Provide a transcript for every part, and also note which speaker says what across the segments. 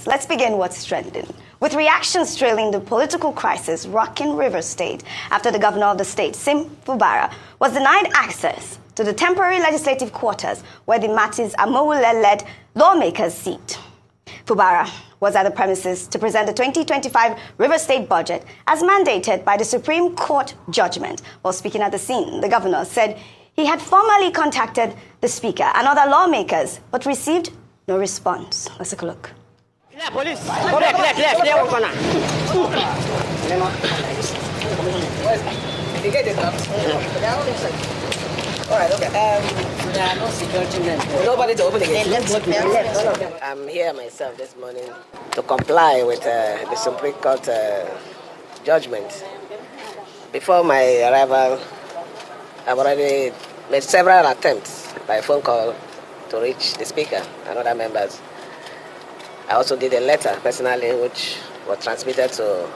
Speaker 1: Let's begin what's trending, with reactions trailing the political crisis rocking Rivers State after the governor of the state, Fubara, was denied access to the temporary legislative quarters where the Martins Amowule-led lawmakers seat. Fubara was at the premises to present the 2025 Rivers State budget as mandated by the Supreme Court judgment. While speaking at the scene, the governor said he had formally contacted the speaker and other lawmakers but received no response. Let's take a look.
Speaker 2: Clear, police. Clear, one corner.
Speaker 3: All right, okay. There are no security men. Nobody to open the gate. I'm here myself this morning to comply with the Supreme Court judgment. Before my arrival, I've already made several attempts by phone call to reach the speaker and other members. I also did a letter personally which was transmitted to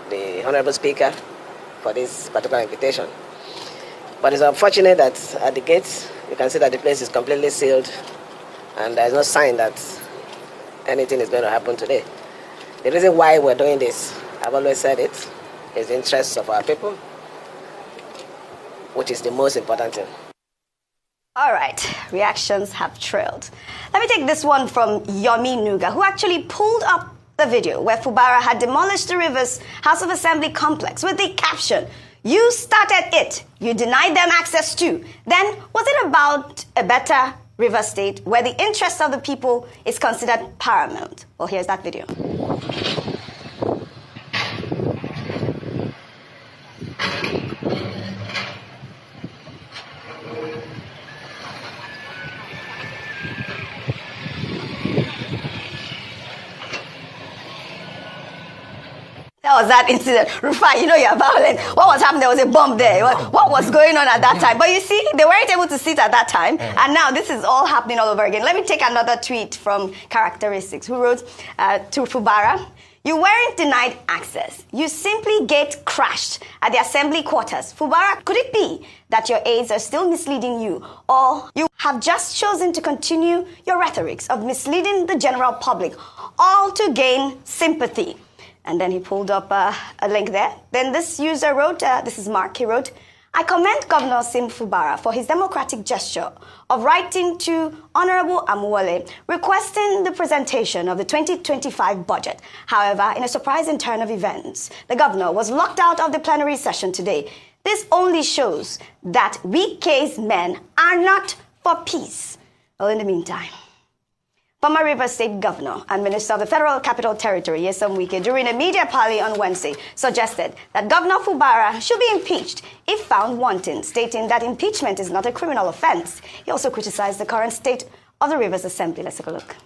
Speaker 3: the Honorable Speaker for this particular invitation. But it's unfortunate that at the gates, you can see that the place is completely sealed and there's no sign that anything is going to happen today. The reason why we're doing this, I've always said it, is the interests of our people, which is the most important thing.
Speaker 1: All right, reactions have trailed. Let me take this one from Yomi Nuga, who actually pulled up the video where Fubara had demolished the Rivers House of Assembly complex with the caption, "You started it, you denied them access too." Then, was it about a better River State where the interest of the people is considered paramount? Well, here's that video. That was that incident. Rufai, you know you're violent. What was happening? There was a bomb there. What was going on at that time? But you see, they weren't able to sit at that time. And now this is all happening all over again. Let me take another tweet from Characteristics, who wrote to Fubara, "You weren't denied access. You simply gate crashed at the assembly quarters. Fubara, could it be that your aides are still misleading you, or you have just chosen to continue your rhetorics of misleading the general public, all to gain sympathy?" And then he pulled up a link there. Then this user wrote, this is Mark, he wrote, "I commend Governor Fubara for his democratic gesture of writing to Honorable Amowule requesting the presentation of the 2025 budget. However, in a surprising turn of events, the governor was locked out of the plenary session today. This only shows that Wike's men are not for peace." Well, in the meantime, former Rivers State Governor and Minister of the Federal Capital Territory, Wike, during a media parley on Wednesday, suggested that Governor Fubara should be impeached if found wanting, stating that impeachment is not a criminal offense. He also criticized the current state of the Rivers Assembly. Let's take a look.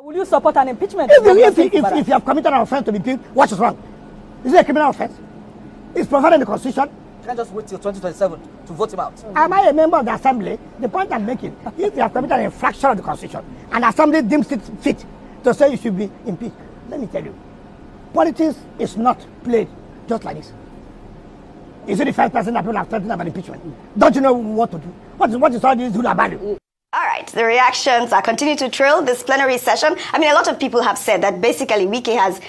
Speaker 4: Will you support an impeachment?
Speaker 5: If you have committed an offense to be impeached, what is wrong? Is it a criminal offense? It's provided in the Constitution.
Speaker 4: You can't just wait till 2027 to vote him out.
Speaker 5: Am I a member of the Assembly? The point I'm making, if you have committed an infraction of the Constitution, and the Assembly deems it fit to say you should be impeached, let me tell you, politics is not played just like this. Is it the first person that people have threatened about impeachment? Don't you know what to do? What is all this do about it?
Speaker 1: All right, the reactions are continuing to trail this plenary session. I mean, a lot of people have said that basically Wike has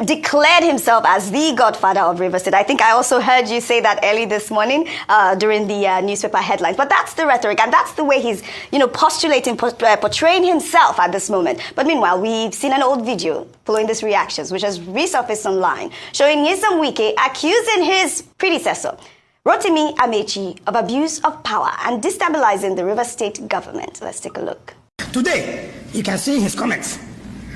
Speaker 1: declared himself as the godfather of Rivers State. I think I also heard you say that early this morning during the newspaper headlines. But that's the rhetoric, and that's the way he's, postulating, portraying himself at this moment. But meanwhile, we've seen an old video following these reactions, which has resurfaced online, showing Wike accusing his predecessor, Rotimi Amechi, of abuse of power and destabilizing the Rivers State government. Let's take a look.
Speaker 6: Today, you can see his comments.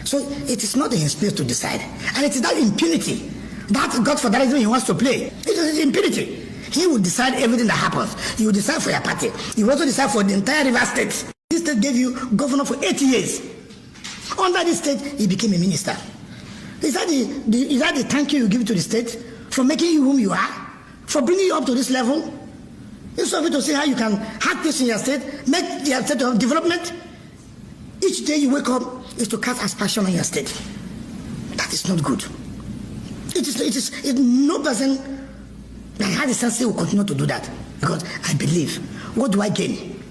Speaker 6: So it is not in his place to decide. And it is that impunity, that godfatherism he wants to play. It is impunity. He will decide everything that happens. He will decide for your party. He will also decide for the entire Rivers State. This state gave you governor for 8 years. Under this state, he became a minister. Is that the thank you give to the state for making you whom you are? For bringing you up to this level? Instead of to see how you can hack this in your state, make your state of development. Each day you wake up is to cast aspersion on your state. That is not good. It is no person that has the sense will continue to do that. Because I believe, what do I gain?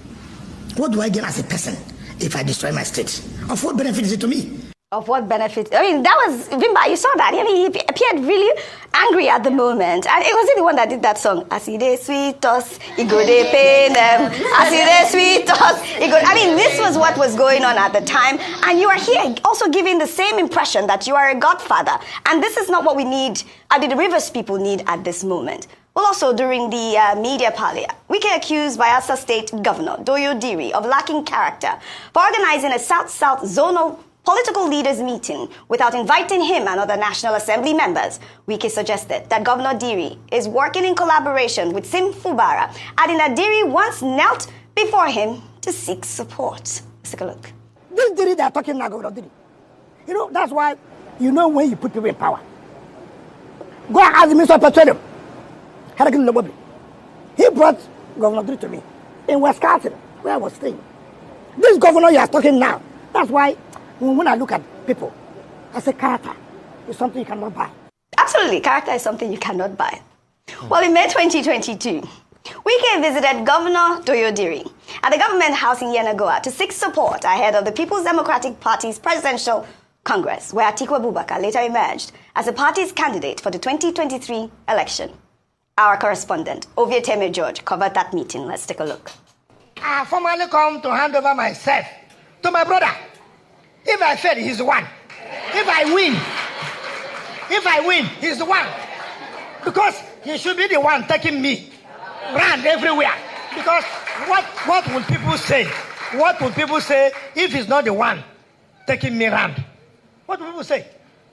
Speaker 6: What do I gain as a person if I destroy my state? Of what benefit is it to me?
Speaker 1: Of what benefit? I mean, that was Vimba. You saw that. I mean, he appeared really angry at the moment, and it wasn't the one that did that song. As he dey sweet us, he go dey pain them. As he dey sweet us, he go. I mean, this was what was going on at the time, and you are here also giving the same impression that you are a godfather, and this is not what we need. I mean, the Rivers people need at this moment. Well, also during the media parley, Wike accused Bayelsa State Governor Doyo Diri of lacking character for organizing a South-South zonal political leaders meeting without inviting him and other National Assembly members. Wike suggested that Governor Diri is working in collaboration with Fubara, adding that Diri once knelt before him to seek support. Let's take a look.
Speaker 5: This Diri they are talking now, Governor Diri. You know, that's why you know when you put people in power. Go and ask the Minister of Petroleum. He brought Governor Diri to me in Wisconsin, where I was staying. This governor you are talking now, that's why when I look at people, I say character is something you cannot buy.
Speaker 1: Absolutely, character is something you cannot buy. Well, in May 2022, Wike visited Governor Doyo Diri at the government house in Yenagoa to seek support ahead of the People's Democratic Party's presidential Congress, where Atiku Abubakar later emerged as the party's candidate for the 2023 election. Our correspondent, Ovieteme George, covered that meeting. Let's take a look.
Speaker 6: I formally come to hand over myself to my brother. If I fail, he's the one. If I win, he's the one. Because he should be the one taking me round everywhere. Because what will people say? What will people say if he's not the one taking me round? What will people say?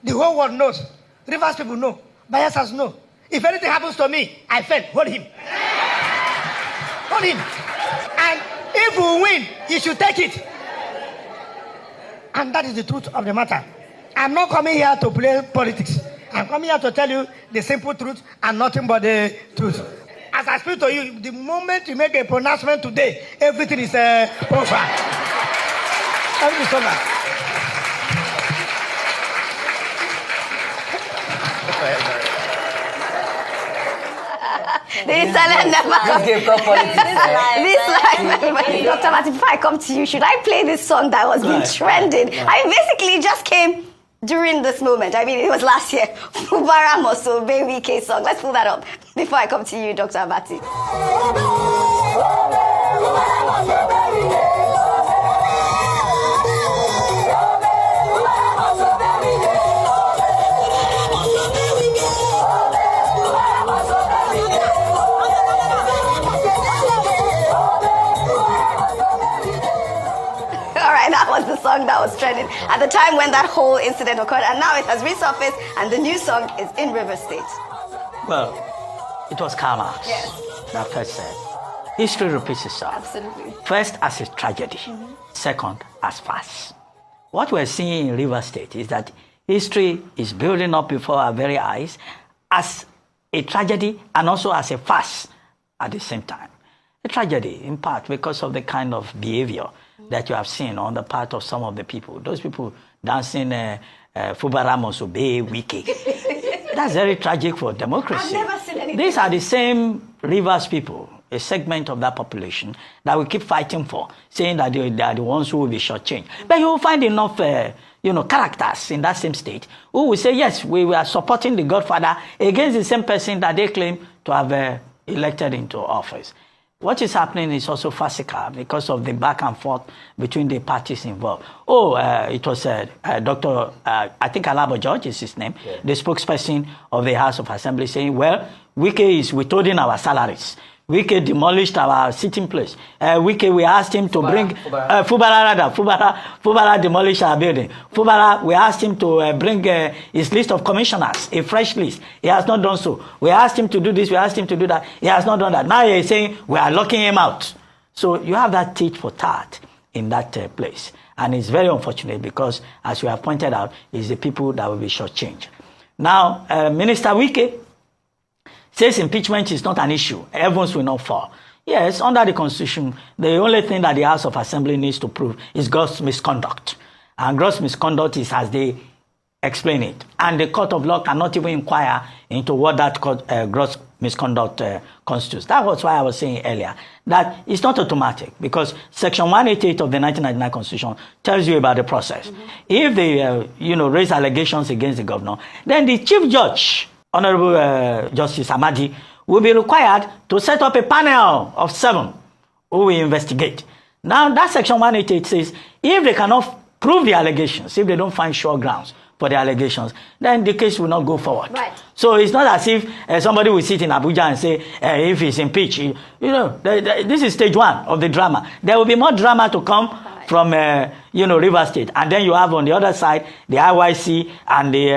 Speaker 6: The whole world knows. Rivers people know. Bayelsas know. If anything happens to me, I fail. Hold him. Hold him. And if we win, he should take it. And that is the truth of the matter. I'm not coming here to play politics. I'm coming here to tell you the simple truth and nothing but the truth. As I speak to you, the moment you make a pronouncement today, everything is over. Everything is over.
Speaker 1: This silent never comes. This life. Dr. Martin, before I come to you, should I play this song that was been trending? I basically just came during this moment. I mean, it was last year. Fubara must obey Wike song. Let's pull that up before I come to you, Dr. Abati. That was the song that was trending at the time when that whole incident occurred, and now it has resurfaced, and the new song is in River State.
Speaker 7: Well, it was karma.
Speaker 1: Yes.
Speaker 7: That first said. History repeats itself.
Speaker 1: Absolutely.
Speaker 7: First as a tragedy, second as farce. What we're seeing in River State is that history is building up before our very eyes as a tragedy and also as a farce at the same time. A tragedy, in part, because of the kind of behavior that you have seen on the part of some of the people. Those people dancing Fubara must obey Wike. That's very tragic for democracy.
Speaker 1: I've never seen anything.
Speaker 7: These are the same Rivers people, a segment of that population that we keep fighting for, saying that they are the ones who will be shortchanged. But you will find enough characters in that same state who will say, yes, we were supporting the Godfather against the same person that they claim to have elected into office. What is happening is also farcical because of the back and forth between the parties involved. It was Dr. I think Alabo George is his name, the spokesperson of the House of Assembly, saying, well, Wike is withholding our salaries. Wike demolished our sitting place. Wike, we asked him to bring Fubara demolished our building. Fubara, we asked him to bring his list of commissioners, a fresh list. He has not done so. We asked him to do this, we asked him to do that. He has not done that. Now he is saying we are locking him out. So you have that tit for tat in that place. And it's very unfortunate because, as we have pointed out, it's the people that will be shortchanged. Now, Minister Wike says impeachment is not an issue. Heavens will not fall. Yes, under the Constitution, the only thing that the House of Assembly needs to prove is gross misconduct. And gross misconduct is as they explain it. And the court of law cannot even inquire into what that gross misconduct constitutes. That was why I was saying earlier that it's not automatic, because Section 188 of the 1999 Constitution tells you about the process. If they, raise allegations against the governor, then the Chief Judge, Honorable Justice Amadi, will be required to set up a panel of 7 who will investigate. Now, that Section 188 says if they cannot prove the allegations, if they don't find sure grounds for the allegations, then the case will not go forward.
Speaker 1: Right.
Speaker 7: So it's not as if somebody will sit in Abuja and say, if he's impeached, this is stage 1 of the drama. There will be more drama to come from, River State. And then you have on the other side, the IYC and the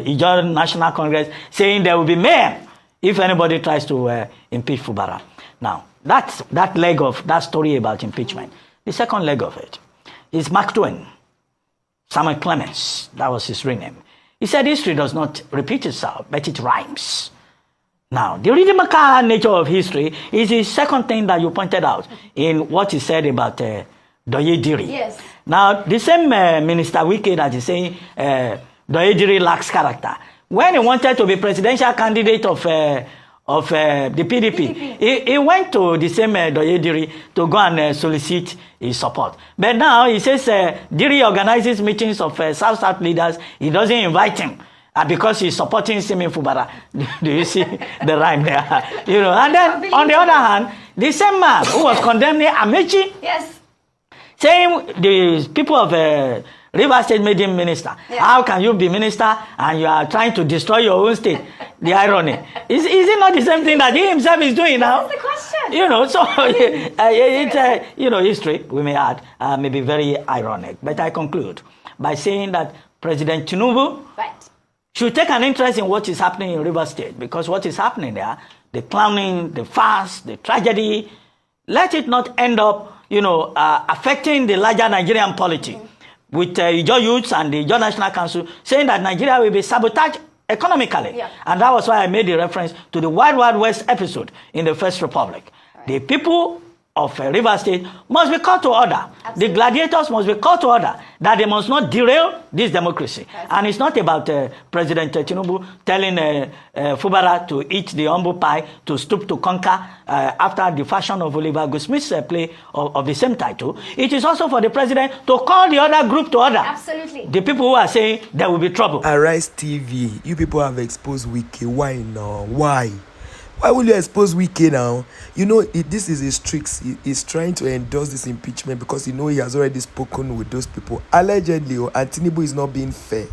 Speaker 7: Ijaw National Congress saying there will be mayhem if anybody tries to impeach Fubara. Now, that's that leg of that story about impeachment. The second leg of it is Mark Twain. Samuel Clemens, that was his real name. He said history does not repeat itself, but it rhymes. Now, the rhythmical nature of history is the second thing that you pointed out in what he said about Doye Diri.
Speaker 1: Yes.
Speaker 7: Now, the same Minister Wike that is saying Doye Diri lacks character. When he wanted to be presidential candidate of the PDP. He went to the same Doye Diri to go and solicit his support. But now he says Diri organizes meetings of South leaders. He doesn't invite him because he's supporting Simi Fubara. Do you see the rhyme there? And then on the other hand, the same man who was condemning Amechi,
Speaker 1: Yes.
Speaker 7: saying the people of River State made him minister.
Speaker 1: Yeah.
Speaker 7: How can you be minister and you are trying to destroy your own state? The irony. Is it not the same thing that he himself is doing now?
Speaker 1: That's the question.
Speaker 7: So it's, history, we may add, may be very ironic. But I conclude by saying that President Tinubu should take an interest in what is happening in River State, because what is happening there, the clowning, the farce, the tragedy, let it not end up, affecting the larger Nigerian polity. With Ijaw youths and the Ijaw National Council saying that Nigeria will be sabotaged economically. Yeah. And that was why I made the reference to the Wild Wild West episode in the First Republic. Right. The people of River State must be called to order. Absolutely. The gladiators must be called to order, that they must not derail this democracy. And it's not about President Tinubu telling Fubara to eat the humble pie, to stoop to conquer, after the fashion of Oliver Goldsmith's play of the same title. It is also for the president to call the other group to order.
Speaker 1: Absolutely.
Speaker 7: The people who are saying there will be trouble.
Speaker 8: Arise TV, you people have exposed Wike. Why now? Why? Why will you expose Wike now? This is his tricks. He's trying to endorse this impeachment because he has already spoken with those people. Allegedly, and Tinubu is not being fair.